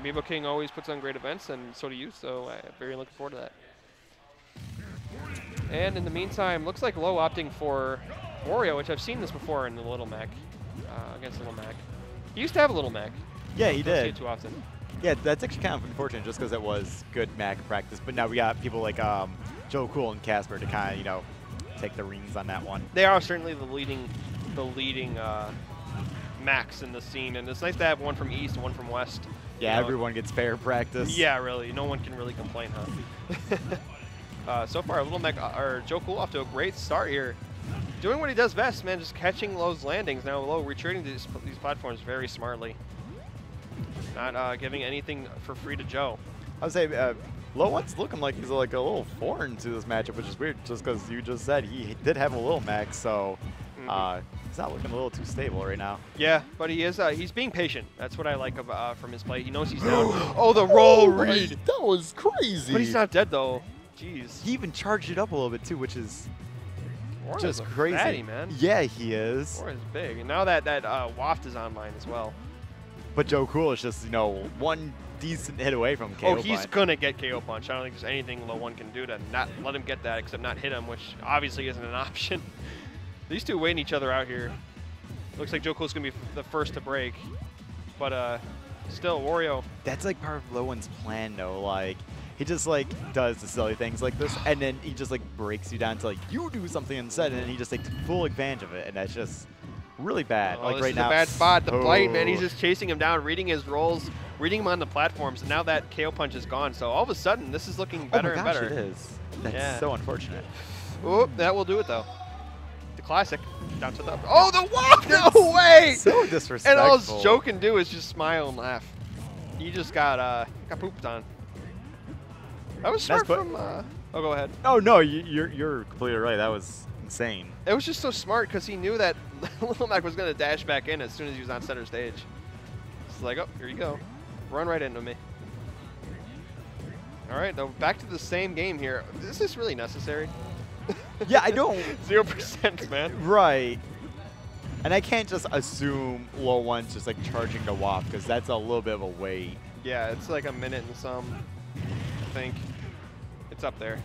Amiibo King always puts on great events, and so do you, so I'm very looking forward to that. And in the meantime, looks like Low opting for Wario, which I've seen this before in the Little Mac, against Little Mac. He used to have a Little Mac. Yeah, he Don't see did. it too often. Yeah, that's actually kind of unfortunate just because it was good Mac practice. But now we got people like Joecool and Casper to kind of, you know, take the reins on that one. They are certainly the leading Macs in the scene, and it's nice to have one from East and one from West. Yeah, You know? everyone gets fair practice. Yeah, really. No one can really complain, huh? So far, Little Mac or Joecool off to a great start here. Doing what he does best, man, just catching Low's landings. Now Low retreating to these platforms very smartly. Not giving anything for free to Joe. I would say Low1's looking like he's like a little foreign to this matchup, which is weird just because you just said he did have a Little Mac, so he's not looking a little too stable right now. Yeah, but he is. He's being patient. That's what I like from his play. He knows he's down. Oh, the roll read. That was crazy. But he's not dead, though. Jeez. He even charged it up a little bit, too, which is Warren's just a crazy. fatty, man. Yeah, he is. Warren's big. And now that Waft is online as well. But Joecool is just, you know, one decent hit away from KO Oh, he's punch. going to get KO punch. I don't think there's anything Low1 can do to not let him get that except not hit him, which obviously isn't an option. These two waiting each other out here. Looks like Joecool's going to be the first to break. But still, Wario. That's like part of Low1's plan, though. Like, he just like does the silly things like this, and then he just like breaks you down to like you do something instead, and then he just takes full advantage of it, and that's just really bad. Oh, like this right is now, a bad spot. The blight, man, he's just chasing him down, reading his rolls, reading him on the platforms, and now that KO punch is gone. So all of a sudden, this is looking better and better. It is. That's Yeah. so unfortunate. Oh, that will do it though. The classic down to the. Oh, the walk! No way! So disrespectful. And all Joe can do is just smile and laugh. He just got pooped on. That was smart from. Oh, go ahead. Oh no, you're completely right. That was insane. It was just so smart because he knew that Little Mac was going to dash back in as soon as he was on center stage. It's like, oh, here you go. Run right into me. All right, now back to the same game here. Is this really necessary? Yeah, I don't. 0%, man. Right. And I can't just assume Low1's just like charging the WAP because that's a little bit of a wait. Yeah, it's like a minute and some, I think. It's up there.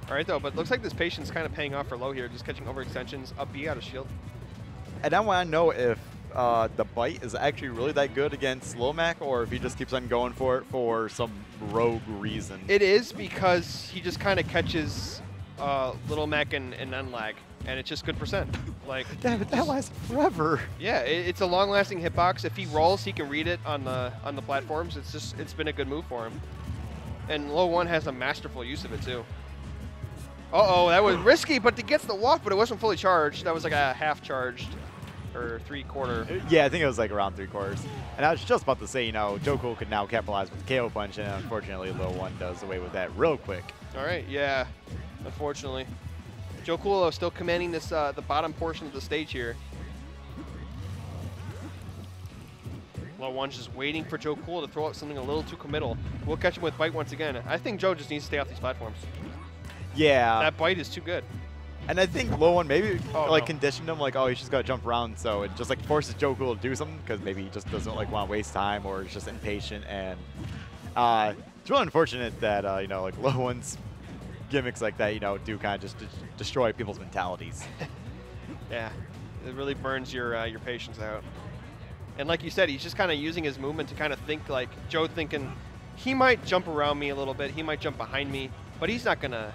All right, though, but looks like this patience kind of paying off for Low here, just catching overextensions, up B out of shield. And I want to know if the bite is actually really that good against Lil Mac, or if he just keeps on going for it for some rogue reason. It is because he just kind of catches Little Mac and Unlag, and it's just good percent. Like that lasts forever. Yeah, it's a long-lasting hitbox. If he rolls, he can read it on the platforms. It's been a good move for him. And Low1 has a masterful use of it too. Uh-oh, that was risky, but he gets the walk, but it wasn't fully charged. That was like a half charged or 3/4. Yeah, I think it was like around 3/4. And I was just about to say, you know, Joecool could now capitalize with KO punch, and unfortunately, Low1 does away with that real quick. All right, yeah, unfortunately. Joecool still commanding this the bottom portion of the stage here. Low1's just waiting for Joecool to throw out something a little too committal. We'll catch him with bite once again. I think Joe just needs to stay off these platforms. Yeah. That bite is too good. And I think Low1 maybe conditioned him like, oh, he's just got to jump around, so it just like forces Joecool to do something because maybe he just doesn't like want to waste time or is just impatient. And it's really unfortunate that you know, like Low1's gimmicks like that, you know, do kind of just destroy people's mentalities. Yeah, it really burns your patience out. And like you said, he's just kind of using his movement to kind of think like Joe, thinking he might jump around me a little bit, he might jump behind me, but he's not gonna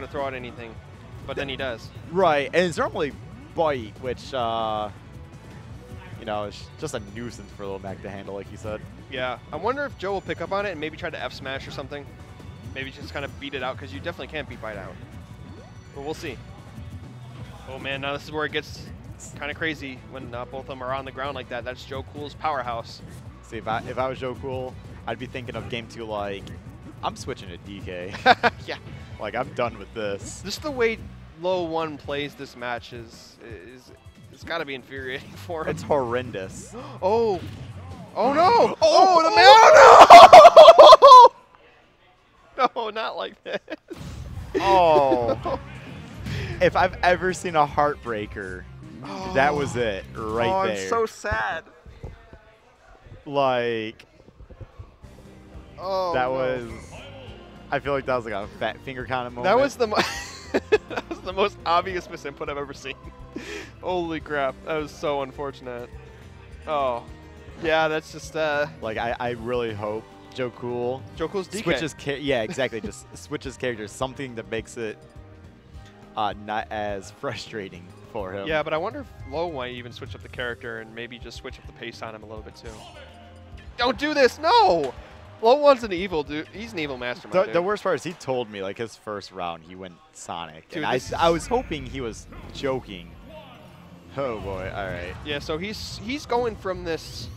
throw out anything. But then he does. Right, and it's normally bite, which you know, is just a nuisance for Lil Mac to handle, like you said. Yeah, I wonder if Joe will pick up on it and maybe try to F smash or something. Maybe just kind of beat it out because you definitely can't beat bite out. But we'll see. Oh man, now this is where it gets kind of crazy when both of them are on the ground like that. That's Joecool's powerhouse. See, if I was Joecool, I'd be thinking of game 2 like, I'm switching to DK. Yeah. Like, I'm done with this. Just the way Low1 plays this match is it's got to be infuriating for him. It's horrendous. Oh. Oh no! Oh, the man! No, not like this. Oh. No. If I've ever seen a heartbreaker, that was it right there. I'm so sad. Like, Oh, that no. was. I feel like that was like a fat finger kind of moment. That was the that was the most obvious misinput I've ever seen. Holy crap! That was so unfortunate. Oh, yeah, that's just like I really hope Joecool DK. switches. Yeah, exactly. Just switches characters, something that makes it not as frustrating for him. Yeah, but I wonder if Low might even switch up the character and maybe just switch up the pace on him a little bit too. Don't do this! No! Low1's an evil dude. He's an evil mastermind. The worst part is he told me like his first round he went Sonic, Dude, and I was hoping he was joking. Oh boy! All right. Yeah, so he's going from this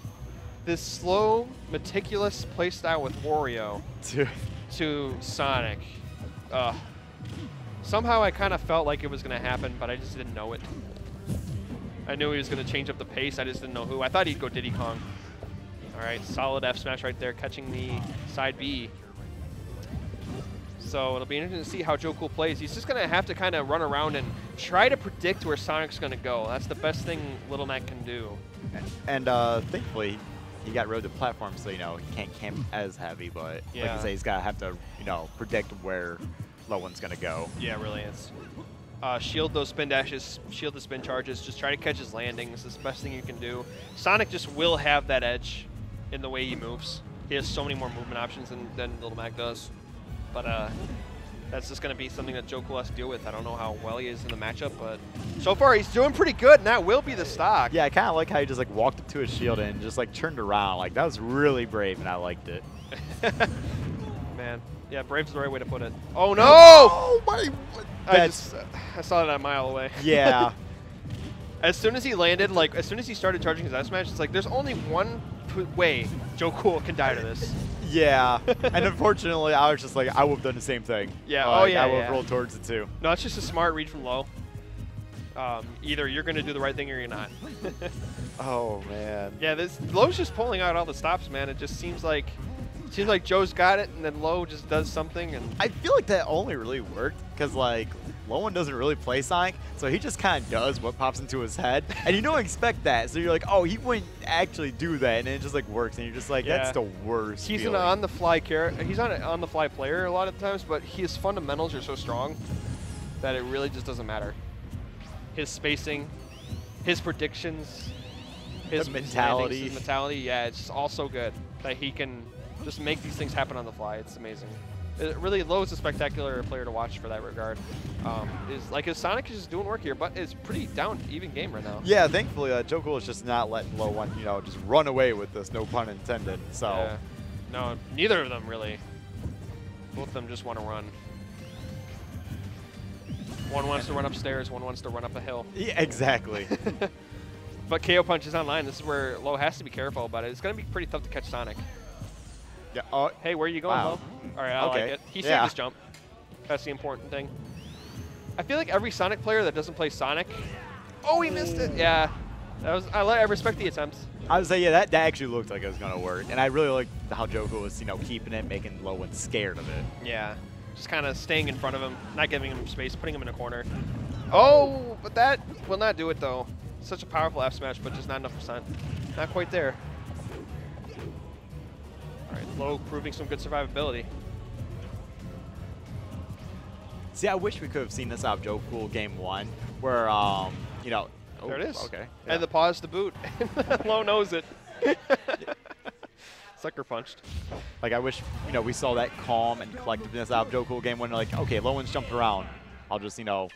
slow, meticulous playstyle with Wario to Sonic. Somehow I kind of felt like it was going to happen, but I just didn't know it. I knew he was going to change up the pace. I just didn't know who. I thought he'd go Diddy Kong. All right, solid F smash right there, catching the side B. So it'll be interesting to see how Joecool plays. He's just going to have to kind of run around and try to predict where Sonic's going to go. That's the best thing Little Mac can do. And thankfully, he got rid of the platform, so, you know, he can't camp as heavy. But Yeah. like you say, he's got to have to, you know, predict where Low1's going to go. Yeah, it really is. Shield those spin dashes, shield the spin charges, just try to catch his landings. It's the best thing you can do. Sonic just will have that edge in the way he moves. He has so many more movement options than Little Mac does. But that's just going to be something that Joecool has to deal with. I don't know how well he is in the matchup, but so far he's doing pretty good, and that will be the stock. Yeah, I kind of like how he just like walked up to his shield and just like turned around. Like that was really brave, and I liked it. Man, yeah, brave's the right way to put it. Oh no! Oh my! I saw that a mile away. Yeah. As soon as he landed, like as soon as he started charging his F smash, it's like there's only one way Joecool can die to this. Yeah, and unfortunately, I was just like, I would have done the same thing. Yeah, I would have yeah. rolled towards it too. No, it's just a smart read from Low. Either you're going to do the right thing or you're not. Oh man. Yeah, Low's just pulling out all the stops, man. It just seems like Joe's got it, and then Low just does something. And I feel like that only really worked because like Low1 doesn't really play Sonic, so he just kind of does what pops into his head, and you don't expect that. So you're like, oh, he wouldn't actually do that, and it just like works, and you're just like, that's the worst. He's feeling. an on-the-fly character. He's an on-the-fly player a lot of times, but his fundamentals are so strong that it really just doesn't matter. His spacing, his predictions, his mentality. His mentality, yeah, it's just all so good that he can just make these things happen on the fly. It's amazing. Really, Low is a spectacular player to watch for that regard. His Sonic is just doing work here, but it's pretty down even game right now. Yeah, thankfully, Joecool is just not letting Low1, you know, just run away with this. No pun intended. So. Yeah. No, neither of them really. Both of them just want to run. One wants to run upstairs, one wants to run up a hill. Yeah, exactly. But KO Punch is online. This is where Low has to be careful about it. It's going to be pretty tough to catch Sonic. Yeah. Hey, where are you going, Wow. Low? All right, I like it. He saved his jump. That's the important thing. I feel like every Sonic player that doesn't play Sonic... Oh, he missed it. Yeah. I respect the attempts. I would say, yeah, that actually looked like it was going to work. And I really liked how Joecool was, you know, keeping it, making Low1 scared of it. Yeah. Just kind of staying in front of him, not giving him space, putting him in a corner. Oh, but that will not do it, though. Such a powerful F smash, but just not enough percent. Not quite there. All right, Low proving some good survivability. See, I wish we could have seen this out of Joecool game 1, where, you know. Oh, there it is. Okay. Yeah. And the pause to boot. Low knows it. Sucker punched. Like, I wish, you know, we saw that calm and collectiveness out of Joecool game 1. Like, okay, Low1's jumped around. I'll just, you know.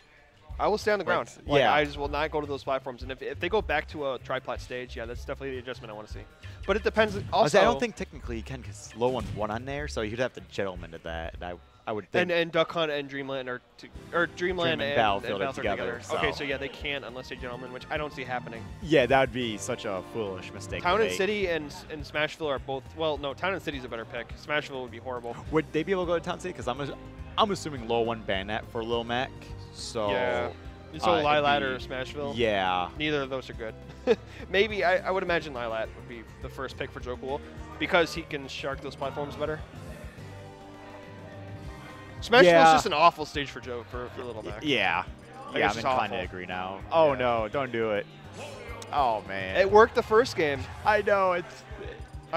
I will stay on the ground. Like, yeah. I just will not go to those platforms. And if they go back to a triplat stage, yeah, that's definitely the adjustment I want to see. But it depends. Also, I don't think technically he can because Low1 won on there, so he'd have to gentleman to that. And I would think. And Duck Hunt and Dreamland or Dreamland and Battlefield are together. So. Okay, so yeah, they can't unless they gentlemen, which I don't see happening. Yeah, that would be such a foolish mistake. Town and City and Smashville are both. Well, no, Town and City is a better pick. Smashville would be horrible. Would they be able to go to Town City? Because I'm assuming Low1 banned that for Lil Mac. So. Yeah. So Lilat or Smashville? Yeah. Neither of those are good. Maybe, I would imagine Lilat would be the first pick for Joecool because he can shark those platforms better. Smashville's just an awful stage for Little Mac. Yeah. Like, yeah, it's I'm just inclined to awful. agree now. Oh, no, don't do it. Oh, man. It worked the first game. I know. I'm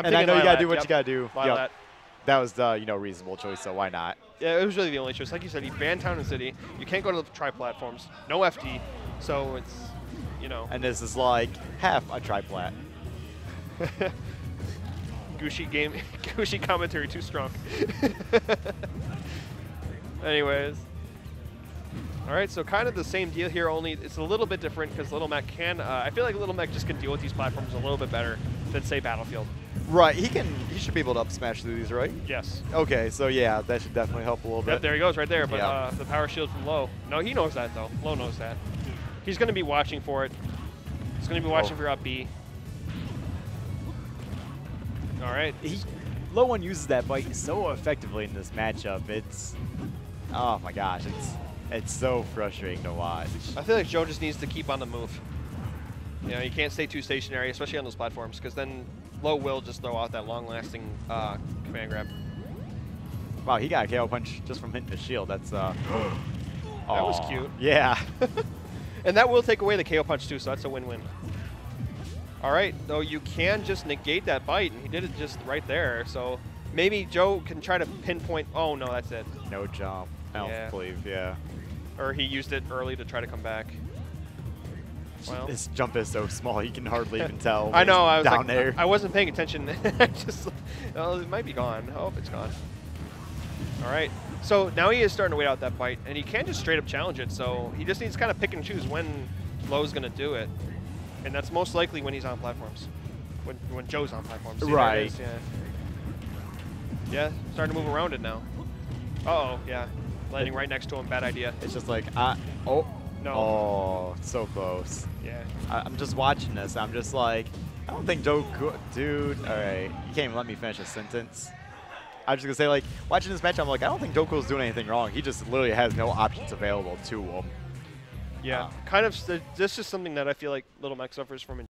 and I know Lilat, you got to do what you got to do. Lilat. that was the reasonable choice. So why not? Yeah, it was really the only choice. Like you said, he banned Town and City. You can't go to the tri-platforms. No FD. So it's, And this is like half a tri-plat. Gooshi commentary too strong. Anyways. All right, so kind of the same deal here, only it's a little bit different because Little Mac can, I feel like Little Mac just can deal with these platforms a little bit better than, say, Battlefield. Right, he should be able to up smash through these, right? Yes. Okay, so yeah, that should definitely help a little bit. Yep, there he goes right there, but yeah. The power shield from Low. No, he knows that, though. Low knows that. He's going to be watching for it. He's going to be watching for up B. All right. LOE1 uses that bite so effectively in this matchup. It's, oh my gosh, it's so frustrating to watch. I feel like Joe just needs to keep on the move. You can't stay too stationary, especially on those platforms, because then Low will just throw out that long-lasting command grab. Wow, he got a KO punch just from hitting the shield. That's that was cute. Yeah. And that will take away the KO punch too, so that's a win-win. All right, though you can just negate that bite, and he did it just right there. So maybe Joe can try to pinpoint. Oh no, that's it. No jump. I don't believe. Yeah. Or he used it early to try to come back. Well, his jump is so small, you can hardly even tell. I know. I was down there. I wasn't paying attention. I just, well, it might be gone. I hope it's gone. All right. So now he is starting to wait out that bite, and he can just straight up challenge it. So he just needs to kind of pick and choose when Low's going to do it, and that's most likely when he's on platforms, when Joe's on platforms. See, right. Yeah. Starting to move around it now. Uh-oh. Yeah. Landing right next to him. Bad idea. It's just like, oh. No. Oh, so close. Yeah. I'm just watching this. I'm just like, I don't think Joecool, dude. All right, you can't even let me finish a sentence. I was just gonna say, like, watching this match, I'm like, I don't think Joecool's doing anything wrong. He just literally has no options available to him. Yeah, kind of. This is something that I feel like Little Mac suffers from in